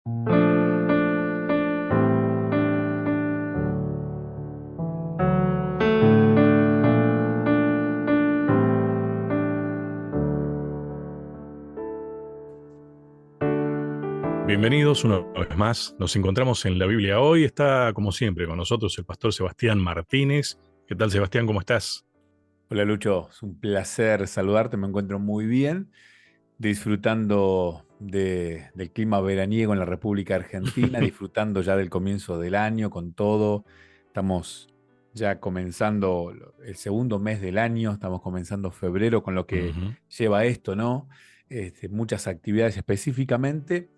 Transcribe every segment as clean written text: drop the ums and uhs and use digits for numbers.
Bienvenidos una vez más. Nos encontramos en la Biblia hoy. Está, como siempre, con nosotros el pastor Sebastián Martínez. ¿Qué tal, Sebastián? ¿Cómo estás? Hola Lucho, es un placer saludarte, me encuentro muy bien, disfrutando del clima veraniego en la República Argentina, disfrutando ya del comienzo del año con todo. Estamos ya comenzando el segundo mes del año, estamos comenzando febrero con lo que Ujú, lleva esto, ¿no? Muchas actividades específicamente,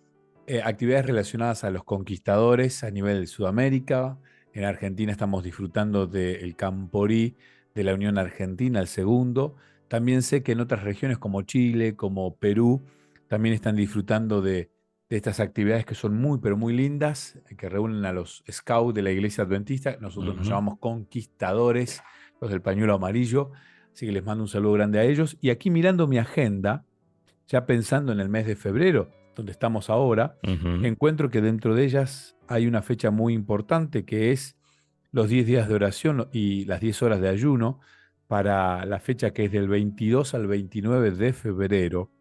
actividades relacionadas a los conquistadores a nivel de Sudamérica. En Argentina estamos disfrutando del Camporí de la Unión Argentina, el segundo. También sé que en otras regiones como Chile, como Perú, también están disfrutando de estas actividades que son muy, pero muy lindas, que reúnen a los scouts de la Iglesia Adventista. Nosotros nos ujú. llamamos conquistadores, los del pañuelo amarillo. Así que les mando un saludo grande a ellos. Y aquí mirando mi agenda, ya pensando en el mes de febrero, donde estamos ahora, Ujú. encuentro que dentro de ellas hay una fecha muy importante que es los 10 días de oración y las 10 horas de ayuno para la fecha que es del 22 al 29 de febrero.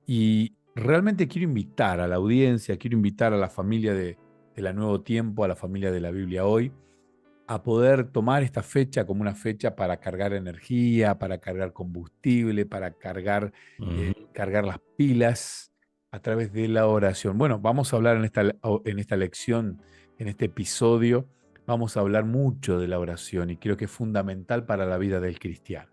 Y realmente quiero invitar a la audiencia, quiero invitar a la familia de la Nuevo Tiempo, a la familia de la Biblia hoy, a poder tomar esta fecha como una fecha para cargar energía, para cargar combustible, para Ujú. cargar las pilas a través de la oración. Bueno, vamos a hablar en esta lección, en este episodio, vamos a hablar mucho de la oración y creo que es fundamental para la vida del cristiano.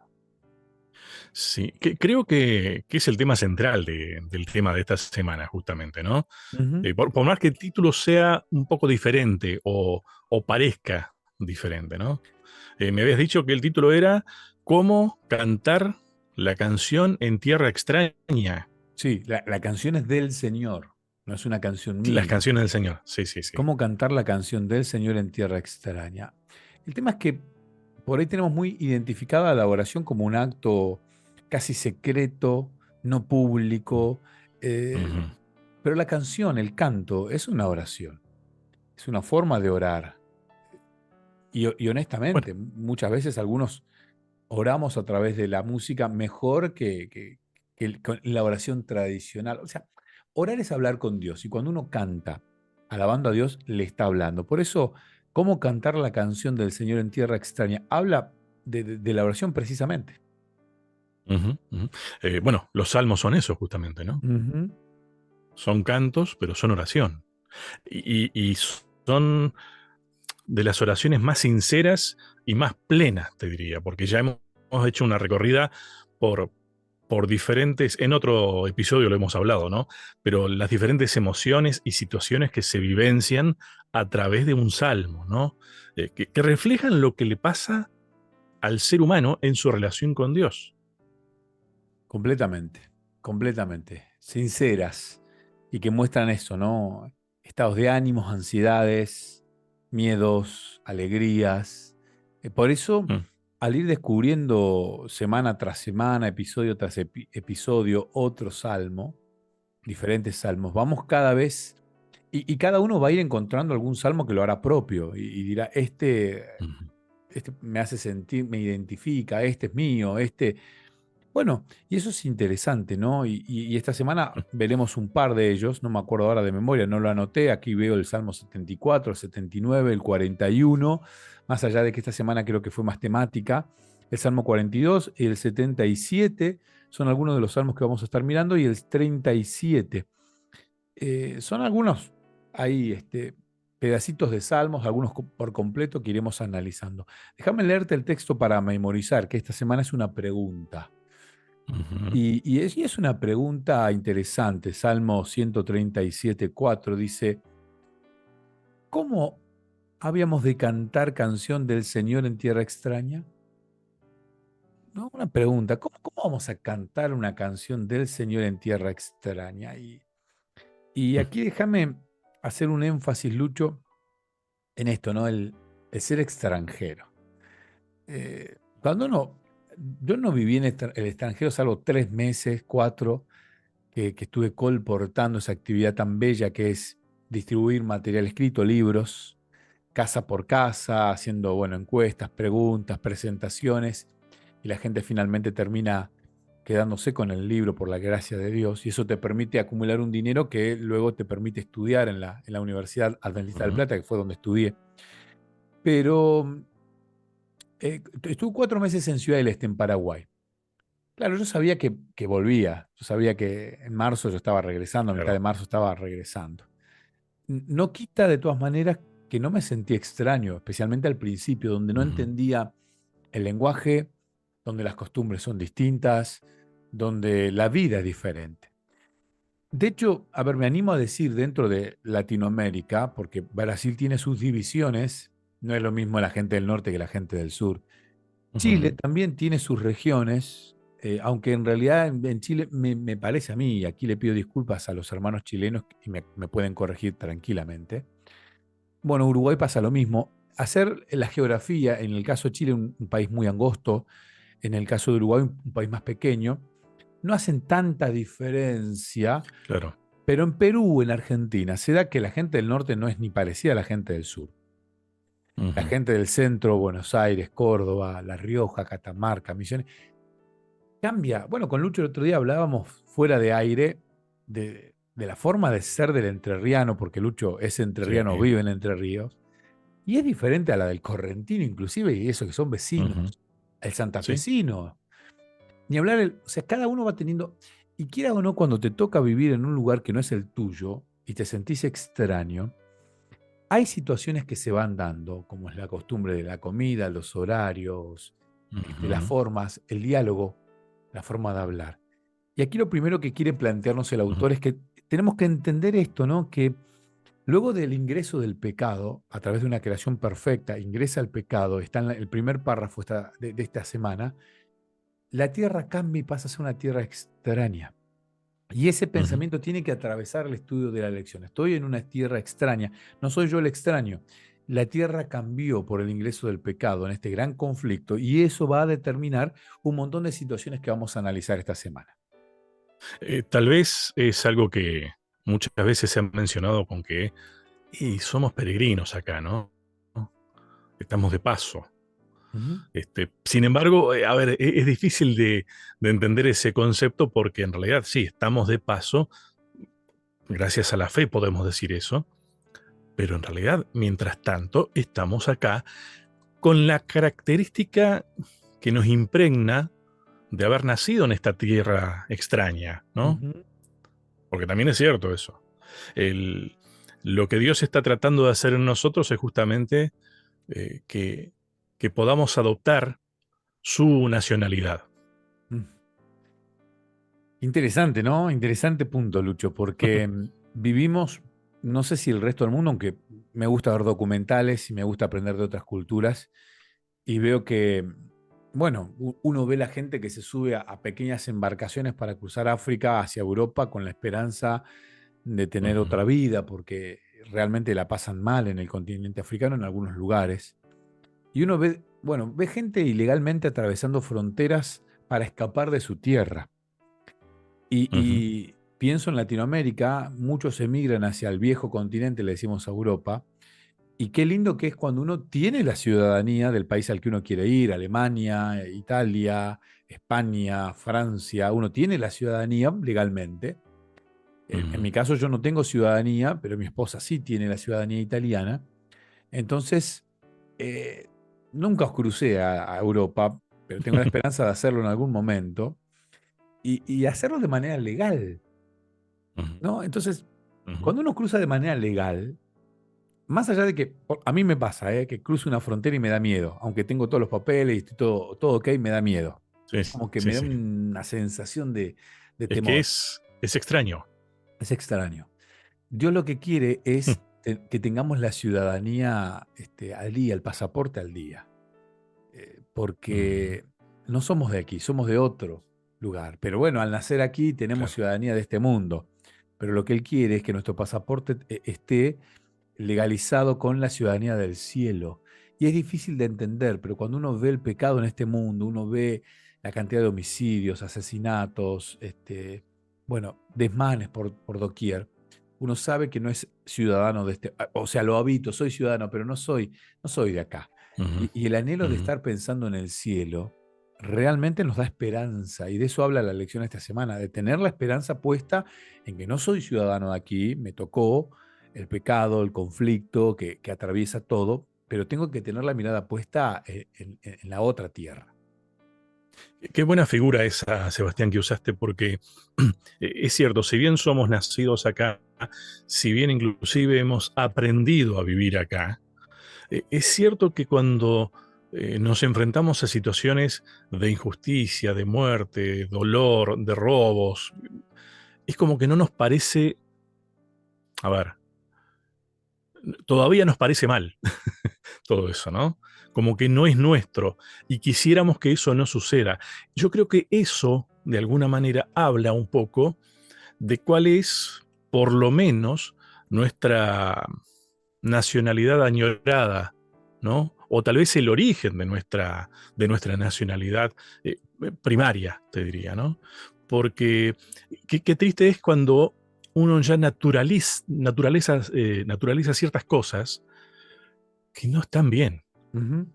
Sí, creo que es el tema central del tema de esta semana, justamente, ¿no? Ujú. Por más que el título sea un poco diferente o parezca diferente, ¿no? Me habías dicho que el título era ¿Cómo cantar la canción en tierra extraña? Sí, la canción es del Señor, no es una canción Las mía. canciones del Señor. Sí, sí, sí. ¿Cómo cantar la canción del Señor en tierra extraña? El tema es que por ahí tenemos muy identificada la oración como un acto casi secreto, no público, eh, Ujú. pero la canción, el canto, es una oración, es una forma de orar. Y Bueno, honestamente, muchas veces algunos oramos a través de la música mejor que con la oración tradicional. O sea, orar es hablar con Dios y cuando uno canta alabando a Dios, le está hablando. Por eso, ¿cómo cantar la canción del Señor en tierra extraña? Habla de la oración precisamente. ujú, ujú. Bueno, los salmos son eso justamente, ¿no? Ujú. Son cantos, pero son oración. Y son de las oraciones más sinceras y más plenas, te diría, porque ya hemos hecho una recorrida por, por diferentes, en otro episodio lo hemos hablado, ¿no? Pero las diferentes emociones y situaciones que se vivencian a través de un salmo, ¿no? Que reflejan lo que le pasa al ser humano en su relación con Dios. Completamente, completamente. Sinceras y que muestran eso, ¿no? Estados de ánimos, ansiedades, miedos, alegrías. Por eso, Mm. al ir descubriendo semana tras semana, episodio tras episodio, otro salmo, diferentes salmos, vamos cada vez, y cada uno va a ir encontrando algún salmo que lo hará propio y dirá, Ujú. este me hace sentir, me identifica, este es mío, este bueno, y eso es interesante, ¿no? Y esta semana veremos un par de ellos, no me acuerdo ahora de memoria, no lo anoté, aquí veo el Salmo 74, el 79, el 41, más allá de que esta semana creo que fue más temática, el Salmo 42 y el 77 son algunos de los salmos que vamos a estar mirando y el 37. Son algunos ahí, pedacitos de salmos, algunos por completo que iremos analizando. Déjame leerte el texto para memorizar, que esta semana es una pregunta. Ujú. Y es una pregunta interesante. Salmo 137:4 dice, ¿cómo habíamos de cantar canción del Señor en tierra extraña? ¿No? Una pregunta, ¿cómo vamos a cantar una canción del Señor en tierra extraña? Y aquí déjame hacer un énfasis, Lucho, en esto, ¿no? El ser extranjero. Cuando yo no viví en el extranjero salvo 3 meses, 4, que estuve colportando esa actividad tan bella que es distribuir material escrito, libros, casa por casa, haciendo, bueno, encuestas, preguntas, presentaciones, y la gente finalmente termina quedándose con el libro por la gracia de Dios, y eso te permite acumular un dinero que luego te permite estudiar en la Universidad Adventista del Ujú. Plata, que fue donde estudié. Pero estuve 4 meses en Ciudad del Este, en Paraguay. Claro, yo sabía que volvía, yo sabía que en marzo yo estaba regresando, a mitad de Claro. marzo estaba regresando. No quita de todas maneras que no me sentí extraño, especialmente al principio, donde no Ujú. entendía el lenguaje, donde las costumbres son distintas, donde la vida es diferente. De hecho, a ver, me animo a decir dentro de Latinoamérica, porque Brasil tiene sus divisiones, no es lo mismo la gente del norte que la gente del sur. Chile Ujú. también tiene sus regiones, aunque en realidad en Chile me parece a mí, y aquí le pido disculpas a los hermanos chilenos y me pueden corregir tranquilamente. Bueno, Uruguay pasa lo mismo. Hacer la geografía, en el caso de Chile, un país muy angosto, en el caso de Uruguay, un país más pequeño, no hacen tanta diferencia, Claro. pero en Perú, en Argentina, se da que la gente del norte no es ni parecida a la gente del sur. La Ujú. gente del centro, Buenos Aires, Córdoba, La Rioja, Catamarca, Misiones, cambia. Bueno, con Lucho el otro día hablábamos fuera de aire de la forma de ser del entrerriano, porque Lucho es Sí. entrerriano, vive en Entre Ríos. Y es diferente a la del correntino, inclusive, y eso que son vecinos. Ujú. El Sí. santafesino. Ni hablar, o sea, cada uno va teniendo. Y quiera o no, cuando te toca vivir en un lugar que no es el tuyo y te sentís extraño, hay situaciones que se van dando, como es la costumbre de la comida, los horarios, las Ujú. formas, el diálogo, la forma de hablar. Y aquí lo primero que quiere plantearnos el Ujú. autor es que tenemos que entender esto, ¿no? Que luego del ingreso del pecado, a través de una creación perfecta, ingresa el pecado, está en el primer párrafo de esta semana, la tierra cambia y pasa a ser una tierra extraña. Y ese Ujú. pensamiento tiene que atravesar el estudio de la lección. Estoy en una tierra extraña, no soy yo el extraño. La tierra cambió por el ingreso del pecado en este gran conflicto y eso va a determinar un montón de situaciones que vamos a analizar esta semana. Tal vez es algo que muchas veces se ha mencionado con que y somos peregrinos acá, ¿no? Estamos de paso. Ujú, Sin embargo, a ver, es difícil de entender ese concepto porque en realidad sí, estamos de paso, gracias a la fe podemos decir eso, pero en realidad, mientras tanto, estamos acá con la característica que nos impregna de haber nacido en esta tierra extraña, ¿no? ujú. Porque también es cierto eso. El- lo que Dios está tratando de hacer en nosotros es justamente eh, que, que podamos adoptar su nacionalidad. Mm. Interesante, ¿no? Interesante punto, Lucho, porque vivimos, no sé si el resto del mundo, aunque me gusta ver documentales y me gusta aprender de otras culturas, y veo que, bueno, uno ve la gente que se sube a pequeñas embarcaciones para cruzar África hacia Europa con la esperanza de tener Ujú. otra vida, porque realmente la pasan mal en el continente africano en algunos lugares. Y uno ve, bueno, ve gente ilegalmente atravesando fronteras para escapar de su tierra. Ujú. Y pienso en Latinoamérica, muchos emigran hacia el viejo continente, le decimos a Europa, y qué lindo que es cuando uno tiene la ciudadanía del país al que uno quiere ir, Alemania, Italia, España, Francia, uno tiene la ciudadanía legalmente. En Ujú. mi caso yo no tengo ciudadanía, pero mi esposa sí tiene la ciudadanía italiana. Entonces, eh, nunca os crucé a Europa, pero tengo la esperanza de hacerlo en algún momento y hacerlo de manera legal, Ujú. ¿no? Entonces, Ujú. cuando uno cruza de manera legal, más allá de que a mí me pasa, que cruzo una frontera y me da miedo, aunque tengo todos los papeles y estoy todo ok, me da miedo. Sí, Como que sí, me da sí. una sensación de Es que temor. es extraño. Es extraño. Dios lo que quiere es que tengamos la ciudadanía al día, el pasaporte al día. Ujú. Porque no somos de aquí, somos de otro lugar. Pero bueno, al nacer aquí tenemos Claro. ciudadanía de este mundo. Pero lo que Él quiere es que nuestro pasaporte esté legalizado con la ciudadanía del cielo. Y es difícil de entender, pero cuando uno ve el pecado en este mundo, uno ve la cantidad de homicidios, asesinatos, bueno, desmanes por doquier, uno sabe que no es ciudadano de este, o sea, lo habito, soy ciudadano, pero no soy de acá. Ujú, Y el anhelo de ujú. estar pensando en el cielo realmente nos da esperanza, y de eso habla la lección esta semana, de tener la esperanza puesta en que no soy ciudadano de aquí, me tocó el pecado, el conflicto que atraviesa todo, pero tengo que tener la mirada puesta en la otra tierra. Qué buena figura esa, Sebastián, que usaste, porque es cierto, si bien somos nacidos acá, si bien inclusive hemos aprendido a vivir acá, es cierto que cuando nos enfrentamos a situaciones de injusticia, de muerte, dolor, de robos, es como que no nos parece, a ver, todavía nos parece mal todo eso, ¿no? Como que no es nuestro y quisiéramos que eso no suceda. Yo creo que eso, de alguna manera, habla un poco de cuál es, por lo menos, nuestra nacionalidad añorada, ¿no? O tal vez el origen de nuestra nacionalidad primaria, te diría, ¿no? Porque qué triste es cuando uno ya naturaliza ciertas cosas que no están bien. Ujú.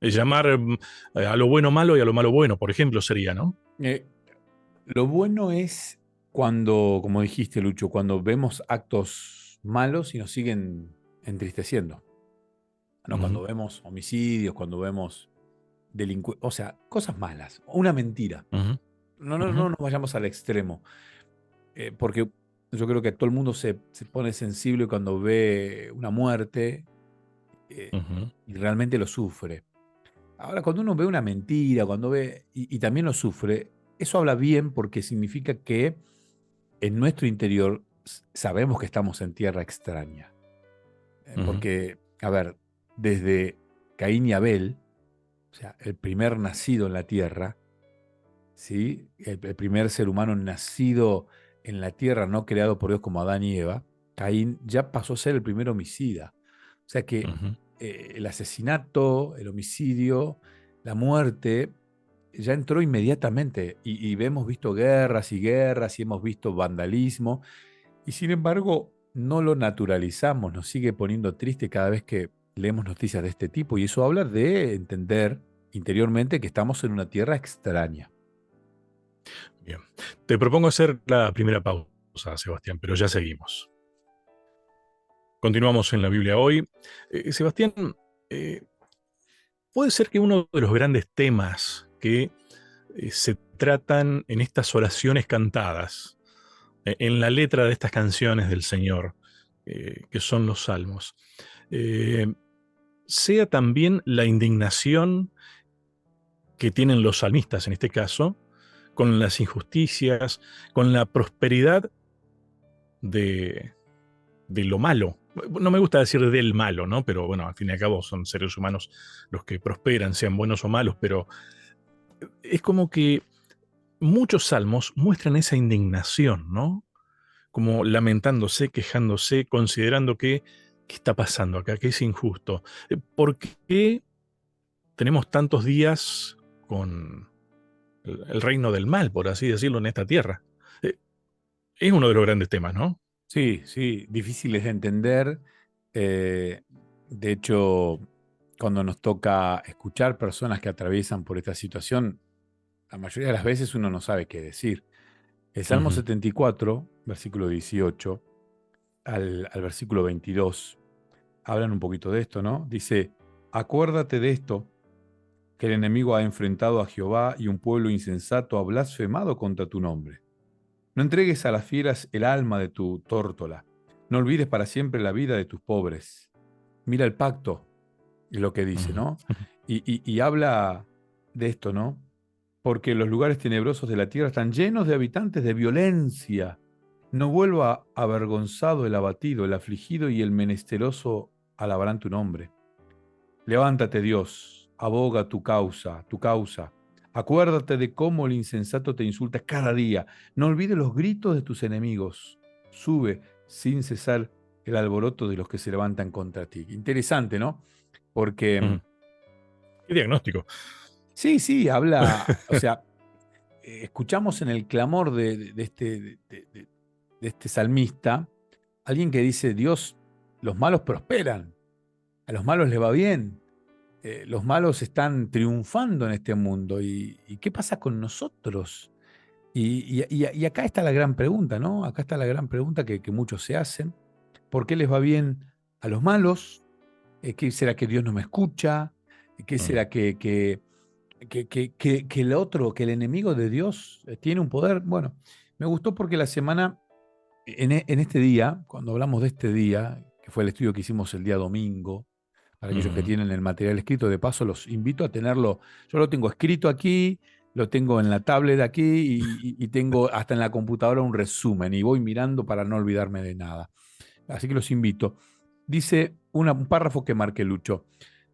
Es llamar a lo bueno malo y a lo malo bueno, por ejemplo, sería, ¿no? Eh, lo bueno es cuando, como dijiste, Lucho, cuando vemos actos malos y nos siguen entristeciendo, ¿no? Ujú, Cuando vemos homicidios, cuando vemos o sea, cosas malas, una mentira. ujú, No ujú, nos vayamos al extremo, porque yo creo que todo el mundo se pone sensible cuando ve una muerte, ujú, y realmente lo sufre. Ahora, cuando uno ve una mentira, cuando ve y también lo sufre, eso habla bien porque significa que en nuestro interior sabemos que estamos en tierra extraña. ujú, Porque, a ver, desde Caín y Abel, o sea, el primer nacido en la tierra, ¿sí? El primer ser humano nacido en la tierra, no creado por Dios como Adán y Eva, Caín ya pasó a ser el primer homicida. O sea que ujú. el asesinato, el homicidio, la muerte, ya entró inmediatamente. Y hemos visto guerras y guerras y hemos visto vandalismo. Y sin embargo, no lo naturalizamos. Nos sigue poniendo triste cada vez que leemos noticias de este tipo. Y eso habla de entender interiormente que estamos en una tierra extraña. Bien. Te propongo hacer la primera pausa, Sebastián, pero ya seguimos. Continuamos en la Biblia hoy. Sebastián, eh, puede ser que uno de los grandes temas que se tratan en estas oraciones cantadas, en la letra de estas canciones del Señor, que son los salmos, eh, sea también la indignación que tienen los salmistas en este caso, con las injusticias, con la prosperidad de, de lo malo. No me gusta decir del malo, ¿no? Pero bueno, al fin y al cabo son seres humanos los que prosperan, sean buenos o malos, pero es como que muchos salmos muestran esa indignación, ¿no? Como lamentándose, quejándose, considerando que qué está pasando acá, que es injusto. ¿Por qué tenemos tantos días con el reino del mal, por así decirlo, en esta tierra? Eh, Es uno de los grandes temas, ¿no? Sí, sí, difíciles de entender. eh, de hecho, cuando nos toca escuchar personas que atraviesan por esta situación, la mayoría de las veces uno no sabe qué decir. El Salmo Ujú, 74, versículo 18 al versículo 22, hablan un poquito de esto, ¿no? Dice, acuérdate de esto, que el enemigo ha enfrentado a Jehová y un pueblo insensato ha blasfemado contra tu nombre. No entregues a las fieras el alma de tu tórtola. No olvides para siempre la vida de tus pobres. Mira el pacto, es lo que dice, ujú, ¿no? Y habla de esto, ¿no? Porque los lugares tenebrosos de la tierra están llenos de habitantes de violencia. No vuelva avergonzado el abatido, el afligido y el menesteroso alabarán tu nombre. Levántate, Dios, aboga tu causa, tu causa. Acuérdate de cómo el insensato te insulta cada día. No olvides los gritos de tus enemigos. Sube sin cesar el alboroto de los que se levantan contra ti. Interesante, ¿no? Porque ujú. ¿Qué diagnóstico? sí, sí, habla, o sea, escuchamos en el clamor de de este salmista, alguien que dice, Dios, los malos prosperan, a los malos les va bien, los malos están triunfando en este mundo. ¿Y qué pasa con nosotros? Y acá está la gran pregunta, ¿no? Acá está la gran pregunta que muchos se hacen. ¿Por qué les va bien a los malos? ¿Qué será que Dios no me escucha? ¿Qué Mm, será que el otro, que el enemigo de Dios tiene un poder? Bueno, me gustó porque la semana, en este día, cuando hablamos de este día, que fue el estudio que hicimos el día domingo, para aquellos que mm, tienen el material escrito, de paso los invito a tenerlo. Yo lo tengo escrito aquí, lo tengo en la tablet aquí y tengo hasta en la computadora un resumen y voy mirando para no olvidarme de nada. Así que los invito. Dice un párrafo que marque Lucho.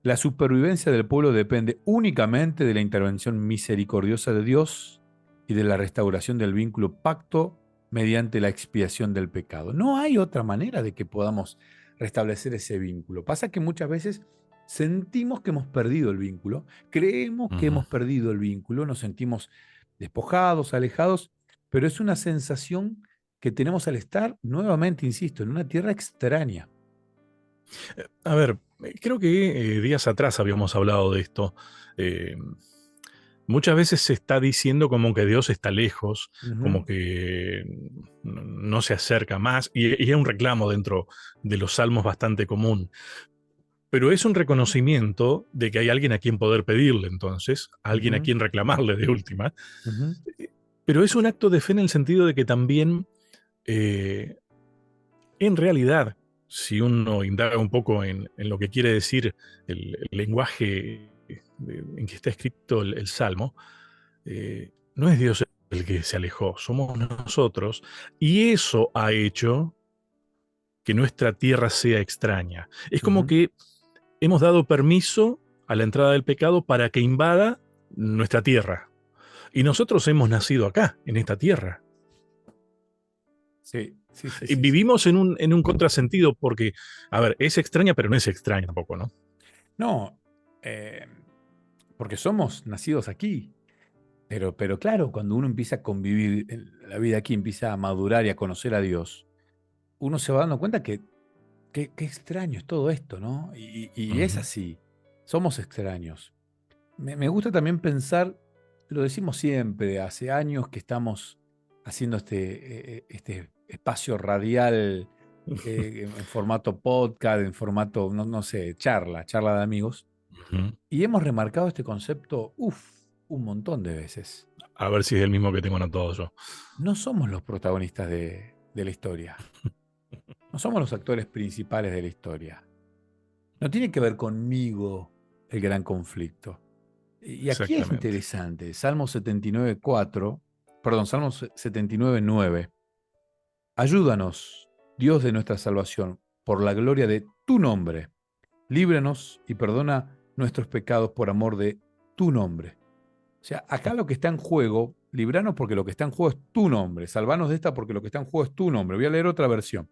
La supervivencia del pueblo depende únicamente de la intervención misericordiosa de Dios y de la restauración del vínculo pacto mediante la expiación del pecado. No hay otra manera de que podamos restablecer ese vínculo. Pasa que muchas veces sentimos que hemos perdido el vínculo, creemos que ujú. hemos perdido el vínculo, nos sentimos despojados, alejados, pero es una sensación que tenemos al estar, nuevamente, insisto, en una tierra extraña. A ver, creo que días atrás habíamos hablado de esto. Eh, Muchas veces se está diciendo como que Dios está lejos, Ujú, como que no se acerca más, y es un reclamo dentro de los salmos bastante común. Pero es un reconocimiento de que hay alguien a quien poder pedirle, entonces, alguien a ujú, quien reclamarle de última. ujú, Pero es un acto de fe en el sentido de que también, eh, en realidad, si uno indaga un poco en lo que quiere decir el lenguaje en que está escrito el Salmo, no es Dios el que se alejó, somos nosotros, y eso ha hecho que nuestra tierra sea extraña. Es como ujú. que hemos dado permiso a la entrada del pecado para que invada nuestra tierra. Y nosotros hemos nacido acá, en esta tierra. Sí, sí, sí, Y sí, sí. vivimos en un contrasentido porque, a ver, es extraña, pero no es extraña tampoco, ¿no? No, eh, porque somos nacidos aquí. Pero claro, cuando uno empieza a convivir en la vida aquí, empieza a madurar y a conocer a Dios, uno se va dando cuenta que qué extraño es todo esto, ¿no? Y es Ujú, así, somos extraños. Me gusta también pensar, lo decimos siempre, hace años que estamos haciendo este espacio radial en formato podcast, en formato, no sé, charla de amigos, ujú. y hemos remarcado este concepto, un montón de veces. A ver si es el mismo que tengo anotado yo. No somos los protagonistas de la historia, no somos los actores principales de la historia. No tiene que ver conmigo el gran conflicto. Y aquí es Exactamente. interesante, Salmo 79:4, perdón, Salmo 79:9. Ayúdanos, Dios de nuestra salvación, por la gloria de tu nombre. Líbranos y perdona nuestros pecados por amor de tu nombre. O sea, acá lo que está en juego, libranos porque lo que está en juego es tu nombre, salvanos de esta porque lo que está en juego es tu nombre. Voy a leer otra versión.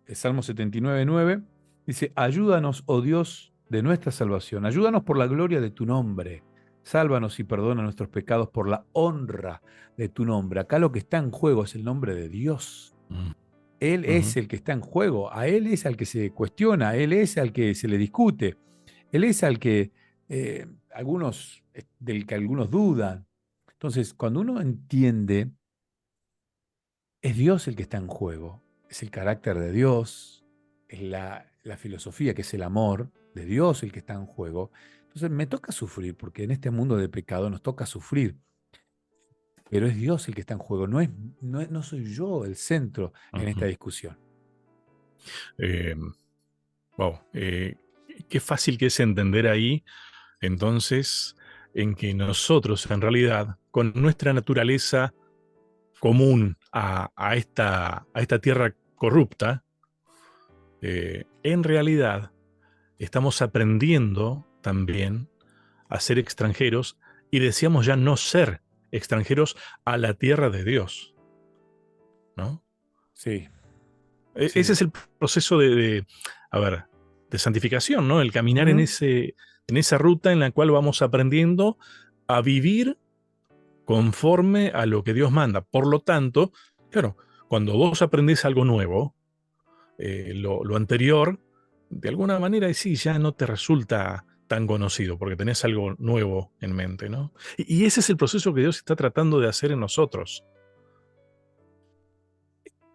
El Salmo 79:9 dice, ayúdanos, oh Dios, de nuestra salvación, ayúdanos por la gloria de tu nombre, sálvanos y perdona nuestros pecados por la honra de tu nombre. Acá lo que está en juego es el nombre de Dios. Mm, Él ujú, es el que está en juego, a Él es al que se cuestiona, Él es al que se le discute, Él es al que del que algunos dudan. Entonces, cuando uno entiende, es Dios el que está en juego, es el carácter de Dios, es la filosofía que es el amor de Dios el que está en juego. Entonces me toca sufrir, porque en este mundo de pecado nos toca sufrir, pero es Dios el que está en juego, no soy yo el centro en esta ujú. discusión. Eh, wow, qué fácil que es entender ahí, entonces, en que nosotros, en realidad, con nuestra naturaleza común a esta tierra corrupta, en realidad estamos aprendiendo también a ser extranjeros y deseamos ya no ser extranjeros a la tierra de Dios, ¿no? Sí, Ese sí. es el proceso a ver, de santificación, ¿no? El caminar Ujú. en esa ruta en la cual vamos aprendiendo a vivir conforme a lo que Dios manda. Por lo tanto, claro, Cuando vos aprendés algo nuevo, lo anterior, de alguna manera, sí, ya no te resulta tan conocido, porque tenés algo nuevo en mente, ¿no? Y ese es el proceso que Dios está tratando de hacer en nosotros.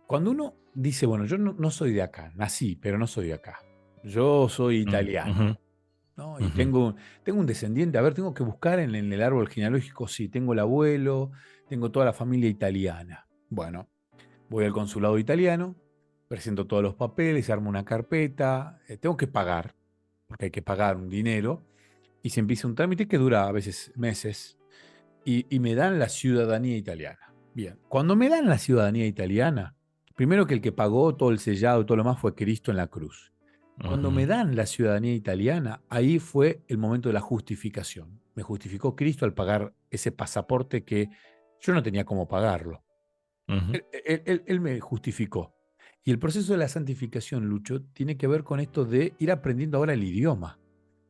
Cuando uno dice, bueno, yo no soy de acá, nací, pero no soy de acá. Yo soy Ujú, italiano, ¿no? Y ujú, tengo un descendiente, a ver, tengo que buscar en el árbol genealógico, sí, tengo el abuelo, tengo toda la familia italiana. Bueno, voy al consulado italiano, presento todos los papeles, armo una carpeta, tengo que pagar, porque hay que pagar un dinero, y se empieza un trámite que dura a veces meses, y me dan la ciudadanía italiana. Bien, cuando me dan la ciudadanía italiana, primero que el que pagó todo el sellado y todo lo más fue Cristo en la cruz. Cuando me ujú, dan la ciudadanía italiana, ahí fue el momento de la justificación. Me justificó Cristo al pagar ese pasaporte que yo no tenía cómo pagarlo. ujú, Él me justificó. Y el proceso de la santificación, Lucho, tiene que ver con esto de ir aprendiendo ahora el idioma.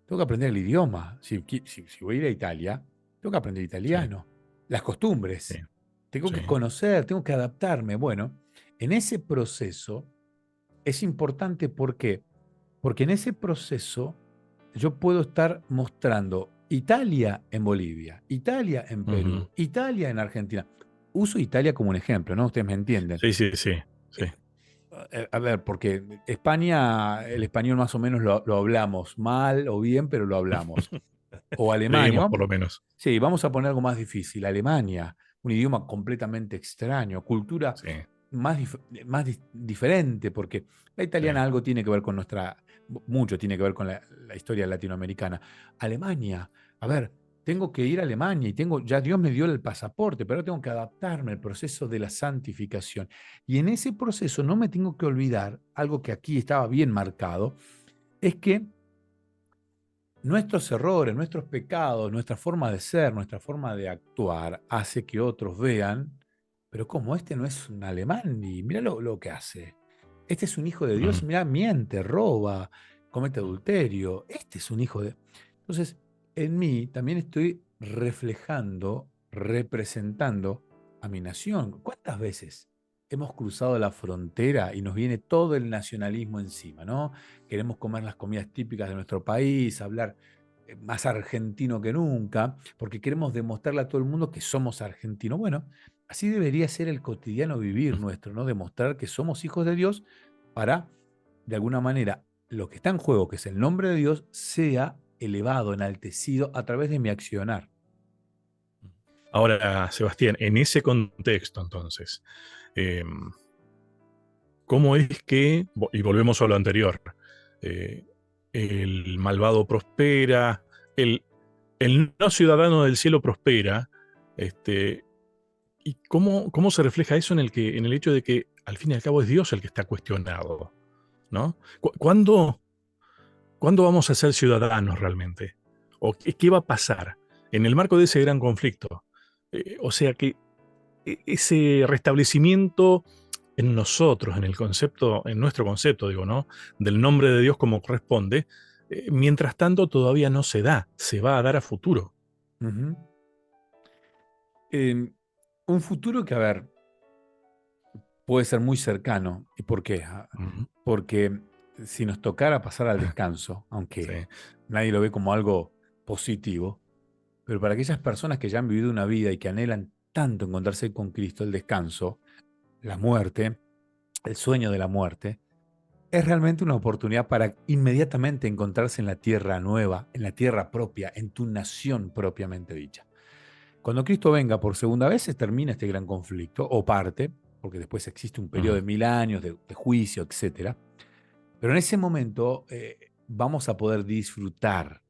Tengo que aprender el idioma. Si voy a ir a Italia, tengo que aprender sí, italiano. Las sí, costumbres. Tengo sí. que conocer, tengo que adaptarme. Bueno, en ese proceso es importante, ¿por qué? Porque en ese proceso yo puedo estar mostrando Italia en Bolivia, Italia en Ujú. Perú, Italia en Argentina. Uso Italia como un ejemplo, ¿no? Ustedes me entienden. Sí, sí, sí, sí. Eh, a ver, porque España, el español más o menos lo hablamos mal o bien, pero lo hablamos. O Alemania, Leemos por lo menos. sí, vamos a poner algo más difícil. Alemania, un idioma completamente extraño, cultura Sí, diferente, porque la sí. italiana algo tiene que ver con mucho tiene que ver con la historia latinoamericana. Alemania, a ver, tengo que ir a Alemania y ya Dios me dio el pasaporte, pero ahora tengo que adaptarme al proceso de la santificación. Y en ese proceso no me tengo que olvidar, algo que aquí estaba bien marcado, es que nuestros errores, nuestros pecados, nuestra forma de ser, nuestra forma de actuar hace que otros vean, pero como este no es un alemán y mira lo que hace. Este es un hijo de Dios Ujú, y mira, miente, roba, comete ujú. adulterio. Este es un hijo de... Entonces, en mí también estoy reflejando, representando a mi nación. ¿Cuántas veces hemos cruzado la frontera y nos viene todo el nacionalismo encima, ¿no? Queremos comer las comidas típicas de nuestro país, hablar más argentino que nunca, porque queremos demostrarle a todo el mundo que somos argentinos. Bueno, así debería ser el cotidiano vivir nuestro, ¿no? Demostrar que somos hijos de Dios para, de alguna manera, lo que está en juego, que es el nombre de Dios, sea elevado, enaltecido a través de mi accionar. Ahora, Sebastián, en ese contexto, entonces, em, ¿cómo es que, y volvemos a lo anterior, eh, el malvado prospera, el, el no ciudadano del cielo prospera, este, y cómo se refleja eso en el hecho de que al fin y al cabo es Dios el que está cuestionado, ¿no? ¿Cuándo vamos a ser ciudadanos realmente? ¿O qué va a pasar en el marco de ese gran conflicto? O sea que ese restablecimiento en nosotros, en el concepto, en nuestro concepto, digo, ¿no? Del nombre de Dios como corresponde, mientras tanto todavía no se da, se va a dar a futuro. Ujú. Eh, un futuro que, a ver, puede ser muy cercano. ¿Y por qué? Ujú. Porque si nos tocara pasar al descanso, Sí. aunque nadie lo ve como algo positivo, pero para aquellas personas que ya han vivido una vida y que anhelan tanto encontrarse con Cristo, el descanso, la muerte, el sueño de la muerte, es realmente una oportunidad para inmediatamente encontrarse en la tierra nueva, en la tierra propia, en tu nación propiamente dicha. Cuando Cristo venga por segunda vez, se termina este gran conflicto, o parte, porque después existe un periodo Ujú. de 1000 años de juicio, etcétera. Pero en ese momento vamos a poder disfrutar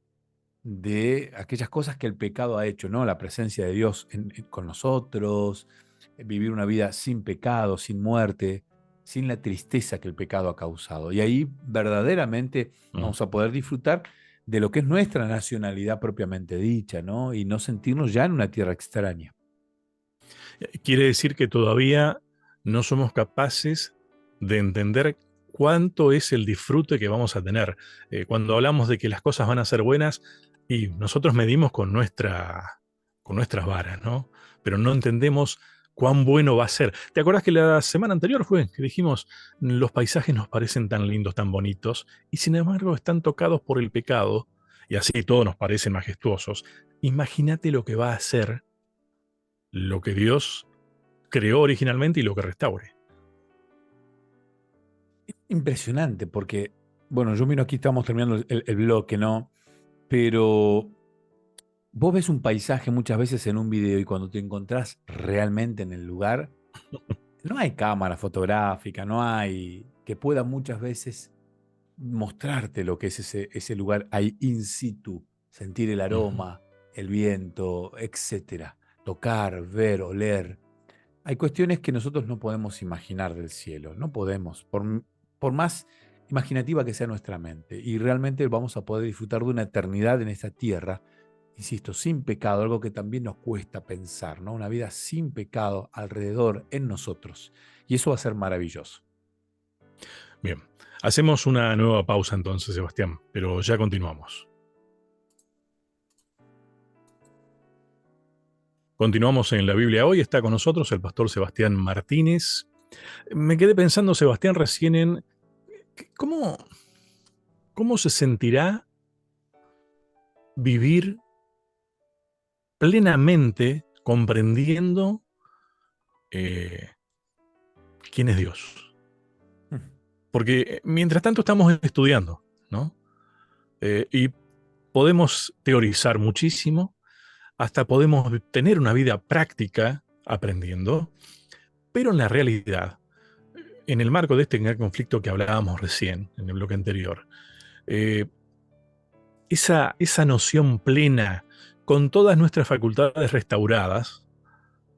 de aquellas cosas que el pecado ha hecho, ¿no? La presencia de Dios con nosotros, vivir una vida sin pecado, sin muerte, sin la tristeza que el pecado ha causado. Y ahí verdaderamente Ujú. vamos a poder disfrutar de lo que es nuestra nacionalidad propiamente dicha, ¿no? Y no sentirnos ya en una tierra extraña. Quiere decir que todavía no somos capaces de entender cuánto es el disfrute que vamos a tener. Cuando hablamos de que las cosas van a ser buenas, y nosotros medimos con nuestras varas, ¿no? Pero no entendemos cuán bueno va a ser. ¿Te acordás que la semana anterior fue que dijimos, los paisajes nos parecen tan lindos, tan bonitos, y sin embargo están tocados por el pecado, y así todos nos parecen majestuosos? Imagínate lo que va a ser lo que Dios creó originalmente y lo que restaure. Impresionante, porque, bueno, yo miro aquí, estamos terminando el bloque, ¿no? Pero vos ves un paisaje muchas veces en un video y cuando te encontrás realmente en el lugar, no hay cámara fotográfica, no hay que pueda muchas veces mostrarte lo que es ese lugar ahí in situ, sentir el Ujú. aroma, el viento, etcétera, tocar, ver, oler. Hay cuestiones que nosotros no podemos imaginar del cielo, no podemos, por más imaginativa que sea nuestra mente, y realmente vamos a poder disfrutar de una eternidad en esta tierra, insisto, sin pecado, algo que también nos cuesta pensar, ¿no? Una vida sin pecado alrededor en nosotros, y eso va a ser maravilloso. Bien, hacemos una nueva pausa entonces, Sebastián, pero ya continuamos. Continuamos en la Biblia hoy, está con nosotros el pastor Sebastián Martínez. Me quedé pensando, Sebastián, recién en cómo, cómo se sentirá vivir plenamente comprendiendo eh, quién es Dios. Porque mientras tanto estamos estudiando, ¿no? Y podemos teorizar muchísimo, hasta podemos tener una vida práctica aprendiendo, pero en la realidad, en el marco de este gran conflicto que hablábamos recién, en el bloque anterior, eh, esa noción plena, con todas nuestras facultades restauradas,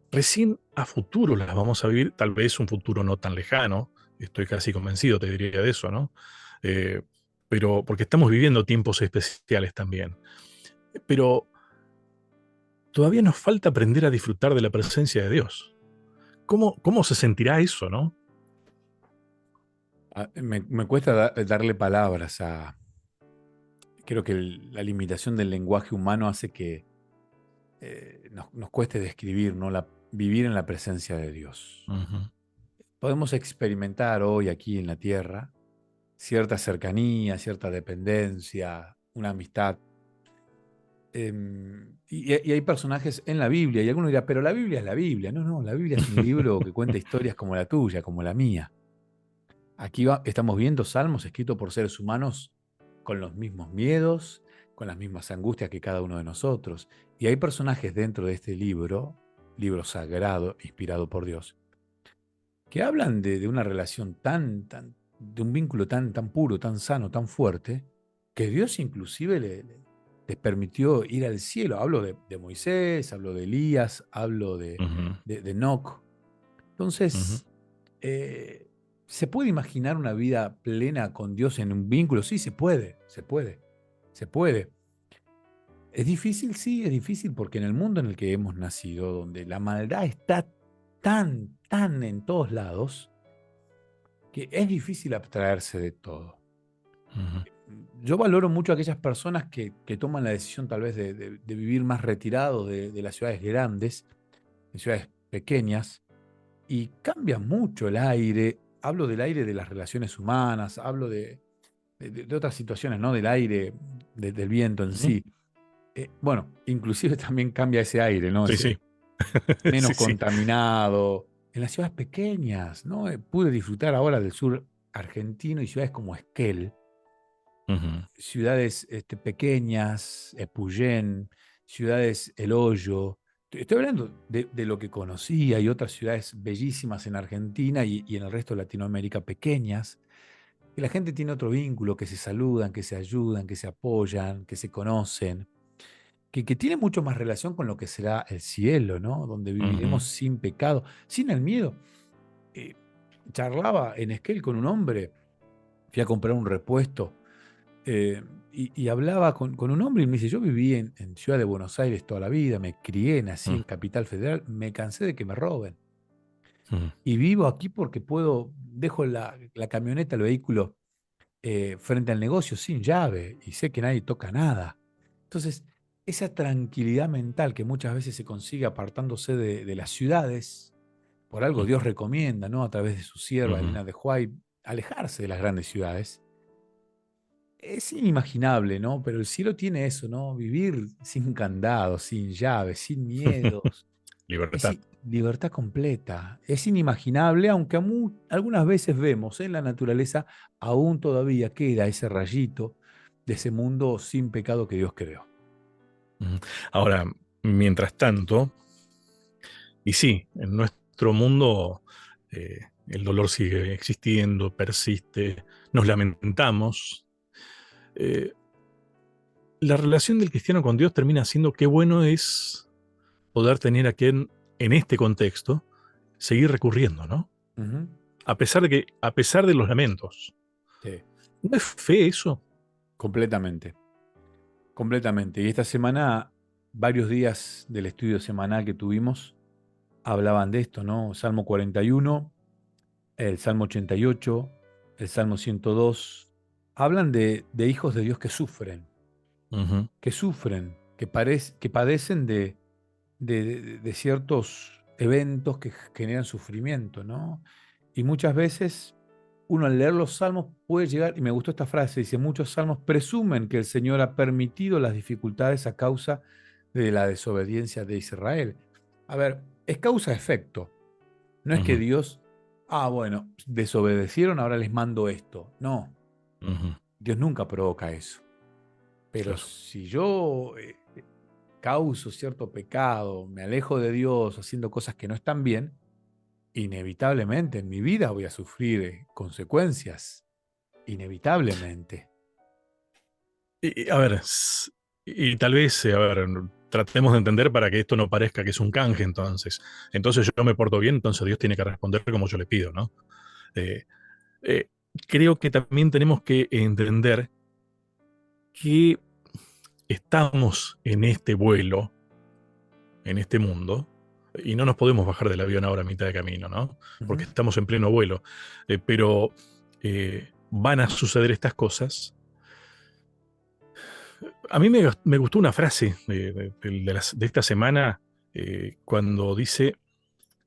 recién a futuro las vamos a vivir, tal vez un futuro no tan lejano, estoy casi convencido, te diría de eso, ¿no? Eh, pero porque estamos viviendo tiempos especiales también. Pero todavía nos falta aprender a disfrutar de la presencia de Dios. ¿Cómo se sentirá eso, no? Me cuesta darle palabras a... Creo que la limitación del lenguaje humano hace que nos cueste describir, ¿no? Vivir en la presencia de Dios. Ujú, Podemos experimentar hoy aquí en la tierra cierta cercanía, cierta dependencia, una amistad. Y hay personajes en la Biblia, y algunos dirán, pero la Biblia es la Biblia. No, no, la Biblia es un libro que cuenta historias como la tuya, como la mía. Aquí estamos viendo salmos escritos por seres humanos con los mismos miedos, con las mismas angustias que cada uno de nosotros. Y hay personajes dentro de este libro, libro sagrado, inspirado por Dios, que hablan de una relación de un vínculo tan puro, tan sano, tan fuerte, que Dios inclusive les permitió ir al cielo. Hablo de Moisés, hablo de Elías, hablo ujú, de Enoc. ujú. Entonces, eh, ¿se puede imaginar una vida plena con Dios en un vínculo? Sí, se puede, se puede, se puede. ¿Es difícil? Sí, es difícil porque en el mundo en el que hemos nacido, donde la maldad está tan en todos lados, que es difícil abstraerse de todo. Ujú, Yo valoro mucho a aquellas personas que toman la decisión tal vez de vivir más retirados de las ciudades grandes, de ciudades pequeñas, y cambia mucho el aire. Hablo del aire de las relaciones humanas, hablo de otras situaciones, ¿no? Del aire, del viento en ujú. sí. Bueno, inclusive también cambia ese aire, ¿no? Sí, sí, Menos sí, sí. contaminado. En las ciudades pequeñas, ¿no? Pude disfrutar ahora del sur argentino y ciudades como Esquel, Ujú, ciudades pequeñas, Epuyén, ciudades El Hoyo. Estoy hablando de lo que conocía y otras ciudades bellísimas en Argentina y en el resto de Latinoamérica pequeñas, que la gente tiene otro vínculo, que se saludan, que se ayudan, que se apoyan, que se conocen, que tiene mucho más relación con lo que será el cielo, ¿no? Donde ujú, viviremos sin pecado, sin el miedo. Eh, Charlaba en Esquel con un hombre, fui a comprar un repuesto eh, y hablaba con un hombre y me dice, yo viví en Ciudad de Buenos Aires toda la vida, me crié, nací ujú, en Capital Federal, me cansé de que me roben. ujú, Y vivo aquí porque dejo la camioneta, el vehículo frente al negocio sin llave y sé que nadie toca nada. Entonces, esa tranquilidad mental que muchas veces se consigue apartándose de las ciudades, Por algo Dios Ujú. recomienda, ¿no? A través de su sierva Ujú. Elena de White, alejarse de las grandes ciudades. Es inimaginable, ¿no? Pero el cielo tiene eso, ¿no? Vivir sin candados, sin llaves, sin miedos. Libertad. Libertad completa. Es inimaginable, aunque algunas veces vemos en la naturaleza aún todavía queda ese rayito de ese mundo sin pecado que Dios creó. Ujú. Ahora, mientras tanto, y sí, en nuestro mundo el dolor sigue existiendo, persiste, nos lamentamos. eh, la relación del cristiano con Dios termina siendo qué bueno es poder tener a quien, en este contexto, seguir recurriendo, ¿no? Ujú. A pesar de los lamentos. Sí, ¿No es fe eso? completamente, completamente. Y esta semana, varios días del estudio semanal que tuvimos hablaban de esto, ¿no? Salmo 41, el Salmo 88, el Salmo 102, hablan de hijos de Dios Ujú. que sufren, que padecen de ciertos eventos que generan sufrimiento, ¿no? Y muchas veces uno al leer los salmos puede llegar, y me gustó esta frase, dice, muchos salmos presumen que el Señor ha permitido las dificultades a causa de la desobediencia de Israel. A ver, es causa-efecto. No es que Ujú. Dios, bueno, desobedecieron, ahora les mando esto. No, Ujú. Dios nunca provoca eso. Pero Claro. si yo causo cierto pecado, me alejo de Dios haciendo cosas que no están bien, inevitablemente en mi vida voy a sufrir consecuencias. Inevitablemente. A ver, y tal vez, a ver, tratemos de entender para que esto no parezca que es un canje, entonces. Entonces yo me porto bien, entonces Dios tiene que responder como yo le pido, ¿no? Eh, eh, creo que también tenemos que entender que estamos en este vuelo, en este mundo, y no nos podemos bajar del avión ahora a mitad de camino, ¿no? Porque Ujú, estamos en pleno vuelo. Pero van a suceder estas cosas. A mí me gustó una frase de esta semana cuando dice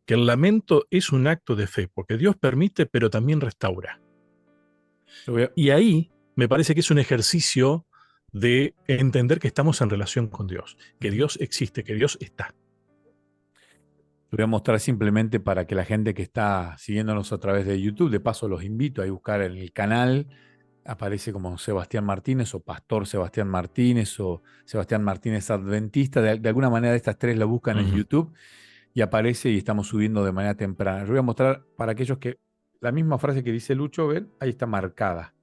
que el lamento es un acto de fe, porque Dios permite, pero también restaura. Lo voy a, Y ahí me parece que es un ejercicio de entender que estamos en relación con Dios, que ujú. Dios existe, que Dios está. Lo voy a mostrar simplemente para que la gente que está siguiéndonos a través de YouTube, de paso los invito a buscar en el canal, aparece como Sebastián Martínez o Pastor Sebastián Martínez o Sebastián Martínez Adventista, de alguna manera de estas tres lo buscan en Ujú. YouTube y aparece y estamos subiendo de manera temprana. Yo voy a mostrar para aquellos que la misma frase que dice Lucho, ven, ahí está marcada.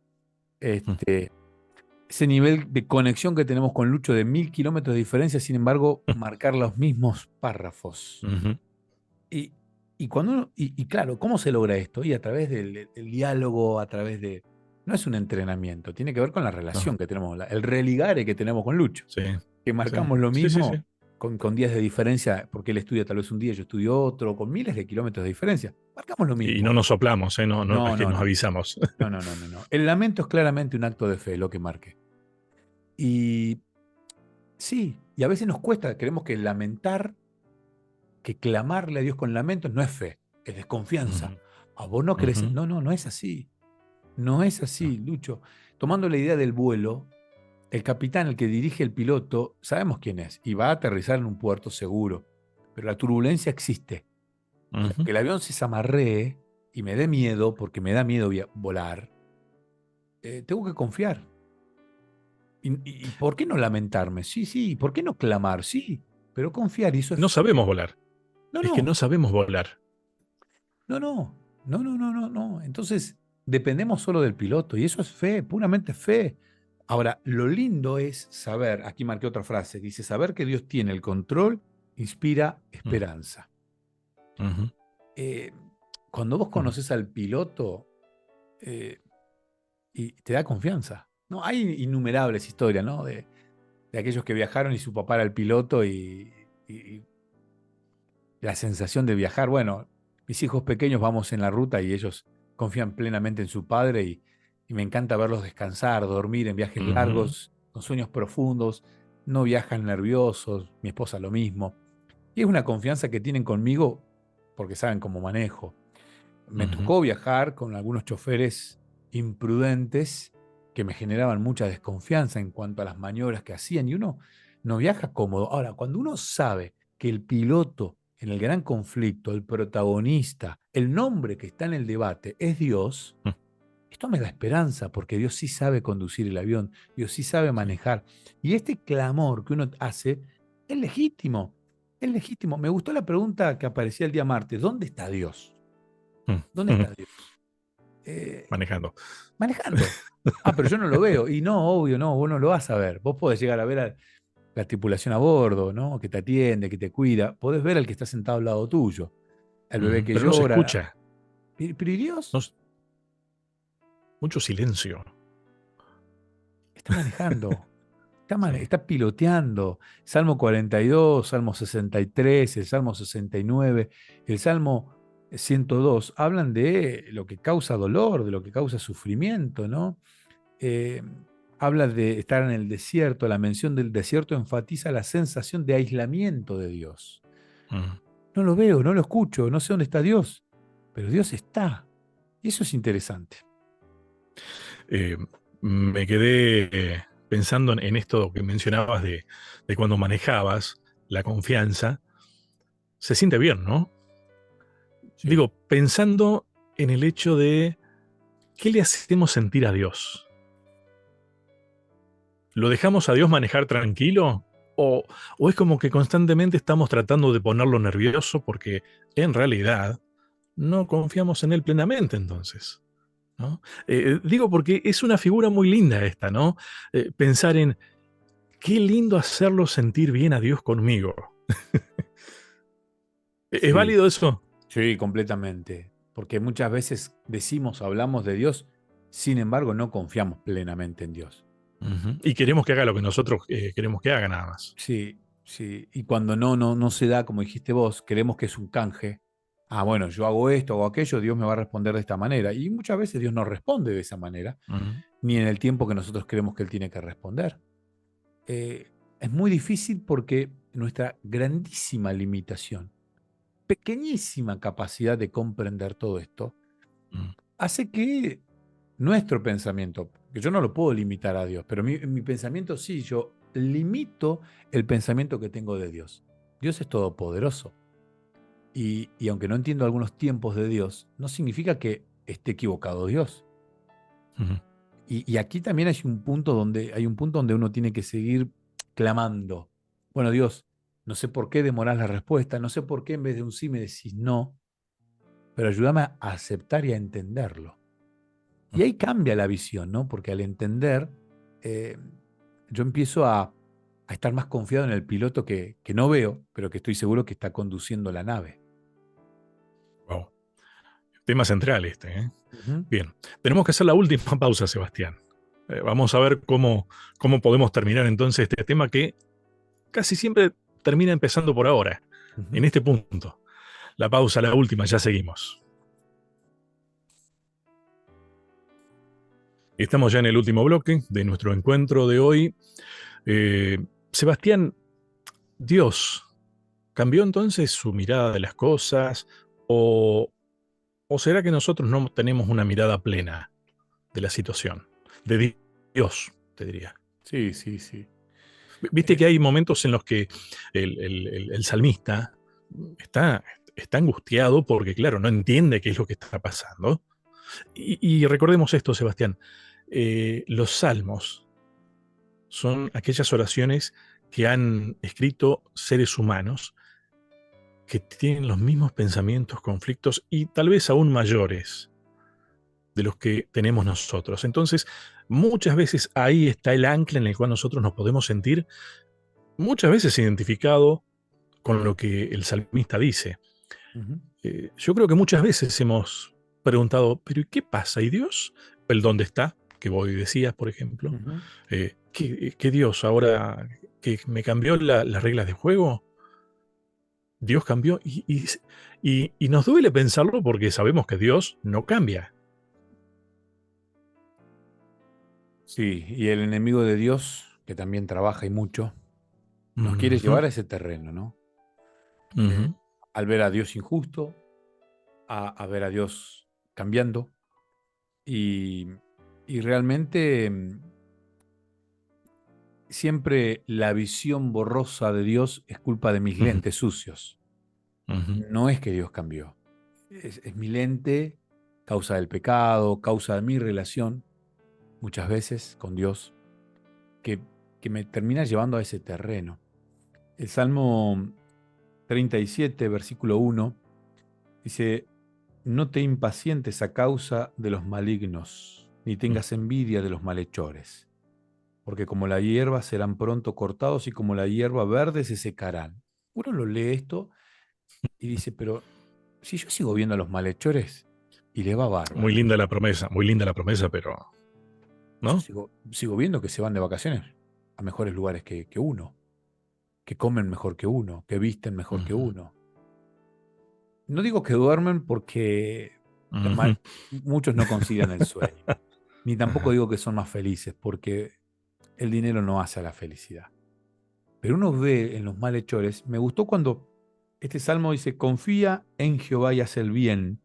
Este, ese nivel de conexión que tenemos con Lucho de 1000 kilómetros de diferencia, sin embargo, marcar los mismos párrafos. Ujú. Y, y cuando y claro, ¿cómo se logra esto? Y a través del diálogo, a través de. No es un entrenamiento, tiene que ver con la No, relación que tenemos, el religare que tenemos con Lucho, sí, que sí, marcamos lo sí, sí, mismo sí. con días de diferencia, porque él estudia tal vez un día, yo estudio otro, con miles de kilómetros de diferencia. Marcamos lo Y no mismo. nos soplamos, ¿eh? No, no No, es que no, nos no. avisamos. No, no, no, no, no. El lamento es claramente un acto de fe, lo que marque. Y sí, y a veces nos cuesta, creemos que lamentar, que clamarle a Dios con lamentos no es fe, es desconfianza. Ujú. ¿A vos no crees? Ujú. No, no, no es así. No es No. así, Lucho. Tomando la idea del vuelo, el capitán, el que dirige el piloto, sabemos quién es y va a aterrizar en un puerto seguro. Pero la turbulencia existe. Y Ujú. aunque el avión se zamarree y me dé miedo, porque me da miedo volar, tengo que confiar. Y por qué no lamentarme? Sí, sí. ¿Por qué no clamar? Sí. Pero confiar, y eso es No fe. sabemos volar. No, Es que no. no sabemos volar. No, no, no, no, no, no, no. Entonces, dependemos solo del piloto y eso es fe, puramente fe. Ahora, lo lindo es saber, aquí marqué otra frase, dice, saber que Dios tiene el control inspira Mm. esperanza. Ujú. Eh, Cuando vos Ujú. conoces al piloto eh, y te da confianza, ¿no? Hay innumerables historias, ¿no? De aquellos que viajaron y su papá era el piloto y la sensación de viajar. Bueno, mis hijos pequeños vamos en la ruta y ellos confían plenamente en su padre y me encanta verlos descansar, dormir en viajes Ujú. largos, con sueños profundos, no viajan nerviosos, mi esposa lo mismo. Y es una confianza que tienen conmigo porque saben cómo manejo. Me Ujú. tocó viajar con algunos choferes imprudentes que me generaban mucha desconfianza en cuanto a las maniobras que hacían y uno no viaja cómodo. Ahora, cuando uno sabe que el piloto en el gran conflicto, el protagonista, el nombre que está en el debate es Dios, Mm. esto me da esperanza porque Dios sí sabe conducir el avión, Dios sí sabe Sí. manejar. Y este clamor que uno hace es legítimo, es legítimo. Me gustó la pregunta que aparecía el día martes, ¿dónde está Dios? Mm. ¿Dónde Ujú. está Dios? Eh, Manejando. manejando. Ah, pero yo no lo veo. Y no, obvio, no, vos no lo vas a ver. Vos podés llegar a ver a la tripulación a bordo, ¿no? Que te atiende, que te cuida. Podés ver al que está sentado al lado tuyo, el bebé Ujú. que Pero no se llora. escucha. Pero ¿y Dios? No s- Mucho silencio. Está manejando. Sí. Está piloteando. Salmo 42, Salmo 63, el Salmo 69, el Salmo 102 hablan de lo que causa dolor, de lo que causa sufrimiento, ¿no? Eh, habla de estar en el desierto, la mención del desierto enfatiza la sensación de aislamiento de Dios. Mm. No lo veo, no lo escucho, no sé dónde está Dios, pero Dios está. Y eso es interesante. Eh, Me quedé pensando en esto que mencionabas de cuando manejabas la confianza. Se siente bien, ¿no? Sí. Digo, pensando en el hecho de qué le hacemos sentir a Dios. ¿Lo dejamos a Dios manejar tranquilo? ¿O es como que constantemente estamos tratando de ponerlo nervioso porque en realidad no confiamos en Él plenamente entonces? ¿No? Digo porque es una figura muy linda esta, ¿no? Pensar en qué lindo hacerlo sentir bien a Dios conmigo. ¿Es Sí, válido eso? sí, completamente. Porque muchas veces decimos, hablamos de Dios, sin embargo no confiamos plenamente en Dios. Ujú. Y queremos que haga lo que nosotros queremos que haga nada más. Sí, sí. Y cuando no se da, como dijiste vos, creemos que es un canje. Ah, bueno, yo hago esto, hago aquello, Dios me va a responder de esta manera. Y muchas veces Dios no responde de esa manera, Ujú. ni en el tiempo que nosotros creemos que Él tiene que responder. Eh, es muy difícil porque nuestra grandísima limitación, pequeñísima capacidad de comprender todo esto, Mm. hace que nuestro pensamiento, que yo no lo puedo limitar a Dios, pero mi pensamiento sí, yo limito el pensamiento que tengo de Dios. Dios es todopoderoso. Y aunque no entiendo algunos tiempos de Dios, no significa que esté equivocado Dios. Ujú. Y aquí también hay un punto donde uno tiene que seguir clamando. Bueno, Dios, no sé por qué demorás la respuesta, no sé por qué en vez de un sí me decís no, pero ayúdame a aceptar y a entenderlo. Y ahí cambia la visión, ¿no? Porque al entender, eh, yo empiezo a estar más confiado en el piloto que no veo, pero que estoy seguro que está conduciendo la nave. Wow. Tema central este, ¿eh? Ujú. Bien, tenemos que hacer la última pausa, Sebastián. Vamos a ver cómo podemos terminar entonces este tema que casi siempre termina empezando por ahora, Ujú. en este punto. La pausa, la última, ya seguimos. Estamos ya en el último bloque de nuestro encuentro de hoy. Eh, Sebastián, Dios, ¿cambió entonces su mirada de las cosas? ¿O, o será que nosotros no tenemos una mirada plena de la situación? De Dios, te diría. Sí, sí, sí. Viste Eh, que hay momentos en los que el salmista está, está angustiado porque, claro, no entiende qué es lo que está pasando. Y recordemos esto, Sebastián, los salmos son aquellas oraciones que han escrito seres humanos que tienen los mismos pensamientos, conflictos y tal vez aún mayores de los que tenemos nosotros. Entonces, muchas veces ahí está el ancla en el cual nosotros nos podemos sentir muchas veces identificado con lo que el salmista dice. ujú, Yo creo que muchas veces hemos preguntado, pero ¿y qué pasa? ¿Y Dios? ¿El dónde está? Que vos decías, por ejemplo. ujú. ¿Qué Dios ahora que me cambió las reglas de juego? Dios cambió y nos duele pensarlo porque sabemos que Dios no cambia. Sí, y el enemigo de Dios, que también trabaja y mucho, nos quiere Ujú, llevar a ese terreno, ¿no? Eh, ujú, al ver a Dios injusto, a ver a Dios cambiando y, y realmente siempre la visión borrosa de Dios es culpa de mis Ujú, lentes sucios. ujú, No es que Dios cambió. Es mi lente, causa del pecado, causa de mi relación, muchas veces con Dios, que, que me termina llevando a ese terreno. El Salmo 37, versículo 1, dice, no te impacientes a causa de los malignos, ni tengas envidia de los malhechores, porque como la hierba serán pronto cortados y como la hierba verde se secarán. Uno lo lee esto y dice, pero si yo sigo viendo a los malhechores y les va bárbaro, muy linda la promesa, pero, yo ¿no? sigo viendo que se van de vacaciones a mejores lugares que uno, que comen mejor que uno, que visten mejor que Ujú, uno. No digo que duermen porque los ujú, muchos no consideran el sueño, ni tampoco ajá, digo que son más felices porque el dinero no hace a la felicidad. Pero uno ve en los malhechores, me gustó cuando este salmo dice, confía en Jehová y haz el bien,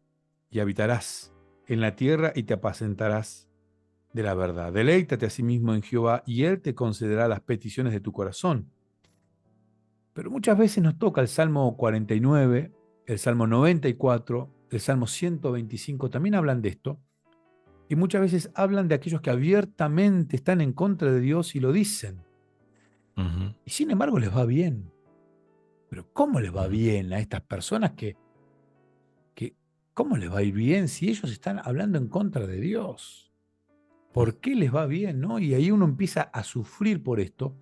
y habitarás en la tierra y te apacentarás de la verdad. Deleítate a sí mismo en Jehová y Él te concederá las peticiones de tu corazón. Pero muchas veces nos toca el Salmo 49, el Salmo 94, el Salmo 125, también hablan de esto. Y muchas veces hablan de aquellos que abiertamente están en contra de Dios y lo dicen. ujú, Y sin embargo les va bien. Pero ¿cómo les va ujú, bien a estas personas que cómo les va a ir bien si ellos están hablando en contra de Dios? ujú. ¿Por qué les va bien? ¿No? Y ahí uno empieza a sufrir por esto.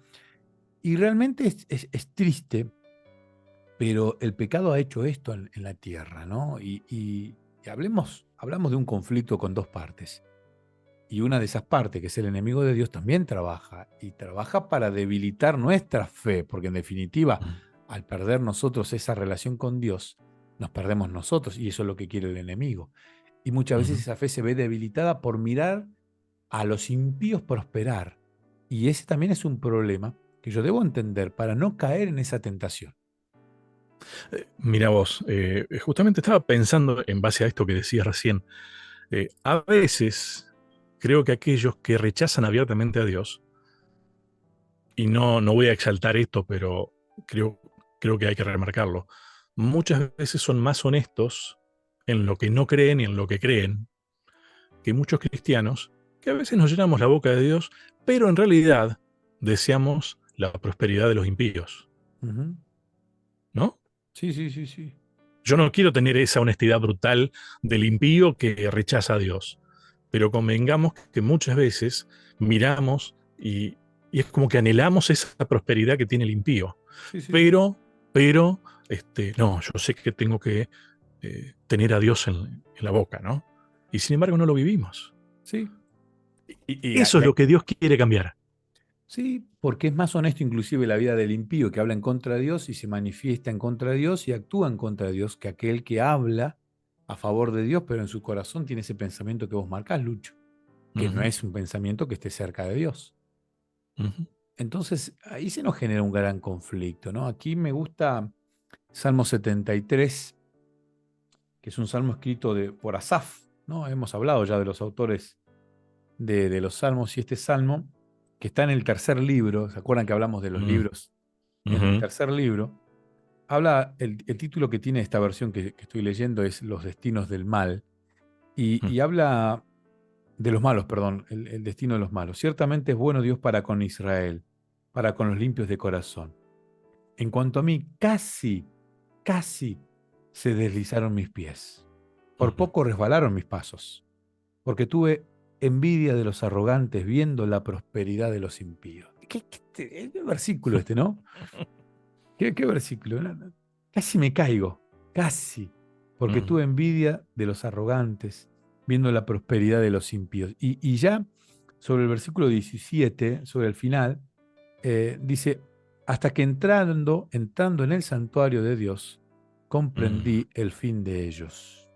Y realmente es triste, pero el pecado ha hecho esto en la tierra, ¿no? Y hablamos de un conflicto con dos partes. Y una de esas partes, que es el enemigo de Dios, también trabaja. Y trabaja para debilitar nuestra fe, porque en definitiva, Ujú, al perder nosotros esa relación con Dios, nos perdemos nosotros. Y eso es lo que quiere el enemigo. Y muchas veces ujú. esa fe se ve debilitada por mirar a los impíos prosperar. Y ese también es un problema que yo debo entender para no caer en esa tentación. Mira vos, justamente estaba pensando en base a esto que decías recién. A veces creo que aquellos que rechazan abiertamente a Dios, y no voy a exaltar esto, pero creo, creo que hay que remarcarlo, muchas veces son más honestos en lo que no creen y en lo que creen que muchos cristianos, que a veces nos llenamos la boca de Dios, pero en realidad deseamos la prosperidad de los impíos, Ujú. ¿no? Sí, sí, sí, sí. Yo no quiero tener esa honestidad brutal del impío que rechaza a Dios, pero convengamos que muchas veces miramos y es como que anhelamos esa prosperidad que tiene el impío, Sí, sí, sí. pero, pero, no, yo sé que tengo que tener a Dios en la boca, ¿no? Y sin embargo no lo vivimos. Sí. Eso es lo que Dios quiere cambiar. Sí, porque es más honesto inclusive la vida del impío que habla en contra de Dios y se manifiesta en contra de Dios y actúa en contra de Dios que aquel que habla a favor de Dios, pero en su corazón tiene ese pensamiento que vos marcás, Lucho, que no Ujú, es un pensamiento que esté cerca de Dios. ujú, Entonces ahí se nos genera un gran conflicto, ¿no? Aquí me gusta Salmo 73, que es un salmo escrito por Asaf, ¿no? Hemos hablado ya de los autores de los salmos y este salmo, que está en el tercer libro, ¿se acuerdan que hablamos de los mm, libros? En el ujú, tercer libro, habla, el título que tiene esta versión que estoy leyendo es Los destinos del mal, mm, y habla de los malos, perdón, el destino de los malos. Ciertamente es bueno Dios para con Israel, para con los limpios de corazón. En cuanto a mí, casi se deslizaron mis pies. Por ujú. poco resbalaron mis pasos, porque tuve envidia de los arrogantes viendo la prosperidad de los impíos. ¿Qué versículo este, no? ¿Qué versículo? No, no. Casi me caigo, casi, porque Ujú, tuve envidia de los arrogantes viendo la prosperidad de los impíos. Y ya sobre el versículo 17, sobre el final, dice, hasta que entrando en el santuario de Dios, ujú, comprendí el fin de ellos.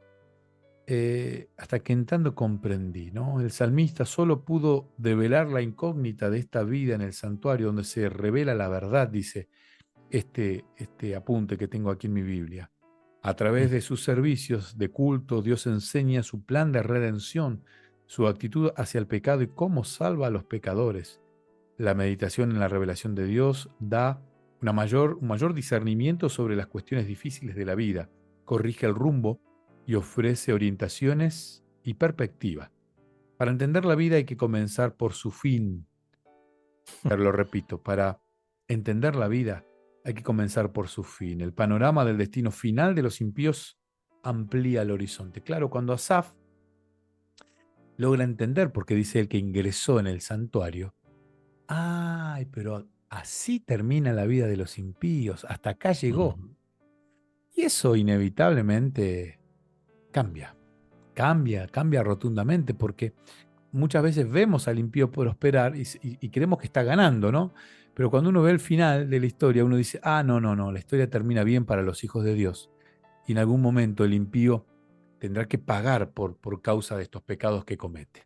Hasta que entrando comprendí, ¿no? El salmista solo pudo develar la incógnita de esta vida en el santuario donde se revela la verdad, dice este apunte que tengo aquí en mi Biblia. A través de sus servicios de culto, Dios enseña su plan de redención, su actitud hacia el pecado y cómo salva a los pecadores. La meditación en la revelación de Dios da un mayor discernimiento sobre las cuestiones difíciles de la vida, corrige el rumbo y ofrece orientaciones y perspectiva. Para entender la vida hay que comenzar por su fin. Pero lo repito, para entender la vida hay que comenzar por su fin. El panorama del destino final de los impíos amplía el horizonte. Claro, cuando Asaf logra entender, porque dice él que ingresó en el santuario, ay, pero así termina la vida de los impíos, hasta acá llegó. Ujú. Y eso inevitablemente cambia, cambia rotundamente, porque muchas veces vemos al impío prosperar y creemos que está ganando, ¿no? Pero cuando uno ve el final de la historia, uno dice, ah, no, no, no, la historia termina bien para los hijos de Dios. Y en algún momento el impío tendrá que pagar por causa de estos pecados que comete.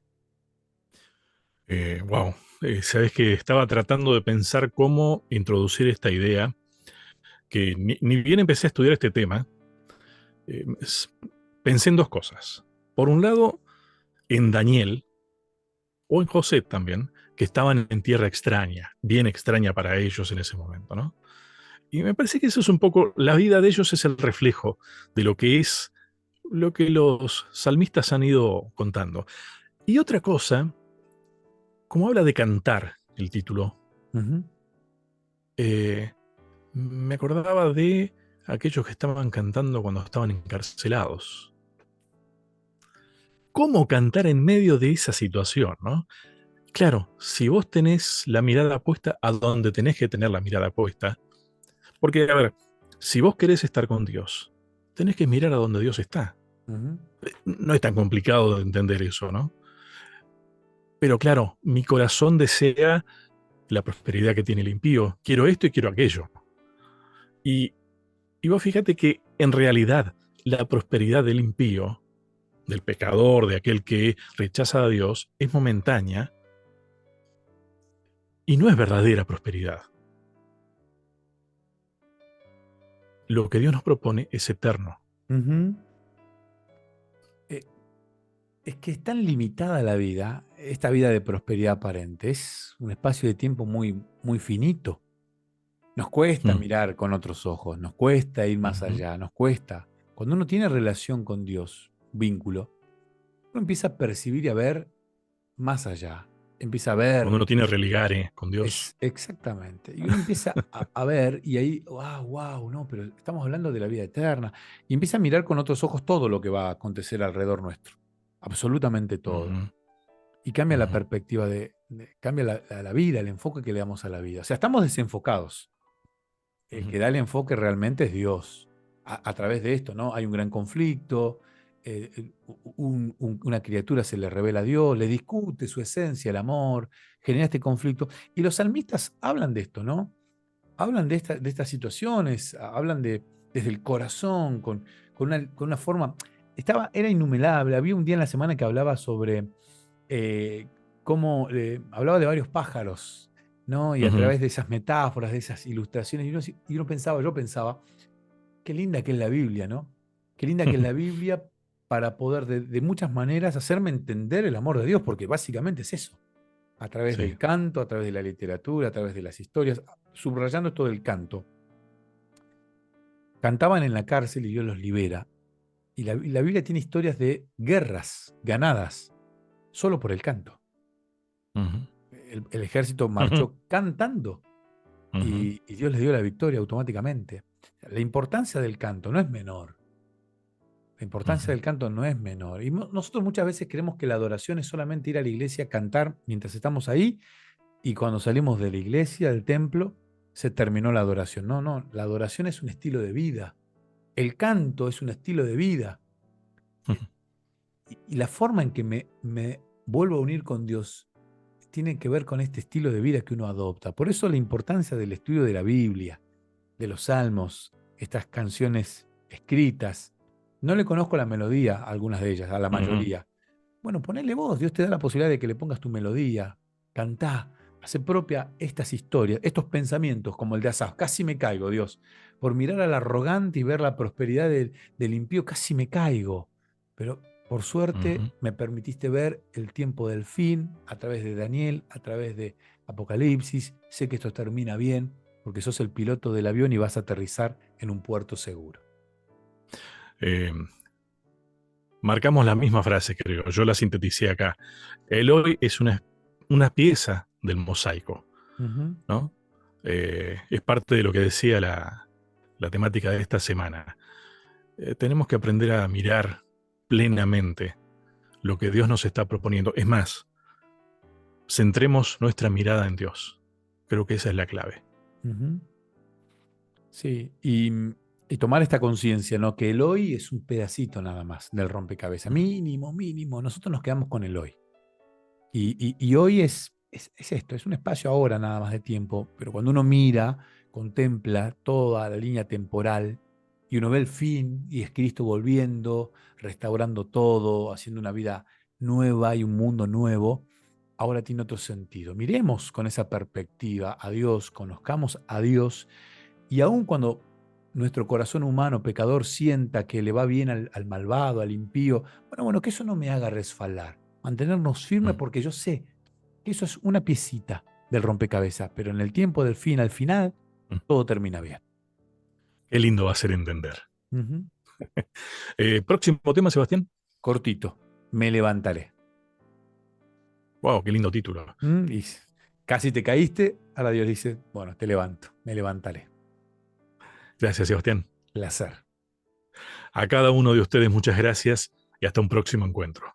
Wow. Sabes que estaba tratando de pensar cómo introducir esta idea, que ni bien empecé a estudiar este tema, s- pensé en dos cosas. Por un lado, en Daniel, o en José también, que estaban en tierra extraña, bien extraña para ellos en ese momento, ¿no? Y me parece que eso es un poco, la vida de ellos es el reflejo de lo que es lo que los salmistas han ido contando. Y otra cosa, como habla de cantar el título, Ujú. eh, me acordaba de aquellos que estaban cantando cuando estaban encarcelados. ¿Cómo cantar en medio de esa situación, no? Claro, si vos tenés la mirada puesta a donde tenés que tener la mirada puesta, porque, a ver, si vos querés estar con Dios, tenés que mirar a donde Dios está. Ujú. No es tan complicado de entender eso, ¿no? Pero claro, mi corazón desea la prosperidad que tiene el impío. Quiero esto y quiero aquello. Y, y vos fíjate que en realidad la prosperidad del impío, del pecador, de aquel que rechaza a Dios, es momentánea y no es verdadera prosperidad. Lo que Dios nos propone es eterno. Ujú. Eh, es que es tan limitada la vida, esta vida de prosperidad aparente, es un espacio de tiempo muy, muy finito. Nos cuesta Mm. mirar con otros ojos, nos cuesta ir más Ujú. allá, nos cuesta. Cuando uno tiene relación con Dios, vínculo, uno empieza a percibir y a ver más allá. Empieza a Cuando ver, uno tiene religare con Dios. es exactamente. Y uno empieza a ver y ahí, wow, wow, no, pero estamos hablando de la vida eterna. Y empieza a mirar con otros ojos todo lo que va a acontecer alrededor nuestro. Absolutamente todo. Ujú. Y cambia la Ujú. perspectiva cambia la vida, el enfoque que le damos a la vida. O sea, estamos desenfocados. El Ujú. que da el enfoque realmente es Dios. A través de esto, ¿no? Hay un gran conflicto, una criatura se le revela a Dios, le discute su esencia, el amor, genera este conflicto. Y los salmistas hablan de esto, ¿no? Hablan de estas situaciones, hablan desde el corazón, con una forma. Era innumerable. Había un día en la semana que hablaba sobre eh, cómo hablaba de varios pájaros, ¿no? Y a Ujú. través de esas metáforas, de esas ilustraciones, yo pensaba, qué linda que es la Biblia, ¿no? Qué linda que es la Biblia para poder de muchas maneras hacerme entender el amor de Dios, porque básicamente es eso, a través Sí. del canto, a través de la literatura, a través de las historias, subrayando esto del canto. Cantaban en la cárcel y Dios los libera. Y la Biblia tiene historias de guerras ganadas solo por el canto. Ujú. El ejército Ujú. marchó cantando Ujú. y Dios les dio la victoria automáticamente. La importancia del canto no es menor. La importancia Ujú. del canto no es menor. Y nosotros muchas veces creemos que la adoración es solamente ir a la iglesia a cantar mientras estamos ahí y cuando salimos de la iglesia, del templo, se terminó la adoración. No, no, la adoración es un estilo de vida. El canto es un estilo de vida. Eh, Ujú. y la forma en que me vuelvo a unir con Dios tiene que ver con este estilo de vida que uno adopta. Por eso la importancia del estudio de la Biblia, de los salmos, estas canciones escritas. No le conozco la melodía a algunas de ellas, a la Ujú. mayoría. Bueno, ponele voz, Dios te da la posibilidad de que le pongas tu melodía, cantá, hace propia estas historias, estos pensamientos como el de Asaf. Casi me caigo, Dios. Por mirar al arrogante y ver la prosperidad del impío, casi me caigo. Pero por suerte Ujú. me permitiste ver el tiempo del fin a través de Daniel, a través de Apocalipsis. Sé que esto termina bien porque sos el piloto del avión y vas a aterrizar en un puerto seguro. Eh, Marcamos la misma frase, creo. Yo la sinteticé acá. El hoy es una pieza del mosaico, Ujú, ¿no? Es parte de lo que decía la temática de esta semana. Tenemos que aprender a mirar plenamente lo que Dios nos está proponiendo. Es más, centremos nuestra mirada en Dios. Creo que esa es la clave. ujú. Sí, y tomar esta conciencia, ¿no? Que el hoy es un pedacito nada más del rompecabezas, mínimo, mínimo. Nosotros nos quedamos con el hoy. Y hoy es esto, es un espacio ahora nada más de tiempo, pero cuando uno mira, contempla toda la línea temporal y uno ve el fin y es Cristo volviendo, restaurando todo, haciendo una vida nueva y un mundo nuevo, ahora tiene otro sentido. Miremos con esa perspectiva a Dios, conozcamos a Dios y aun cuando nuestro corazón humano pecador sienta que le va bien al malvado, al impío, bueno, que eso no me haga resfalar. Mantenernos firmes Mm. porque yo sé que eso es una piecita del rompecabezas, pero en el tiempo del fin, al final, Mm. todo termina bien. Qué lindo va a ser entender. Ujú. Próximo tema, Sebastián. Cortito, me levantaré. Wow, qué lindo título. Y casi te caíste, ahora Dios dice, bueno, te levanto, me levantaré. Gracias, Sebastián. Placer. A cada uno de ustedes muchas gracias y hasta un próximo encuentro.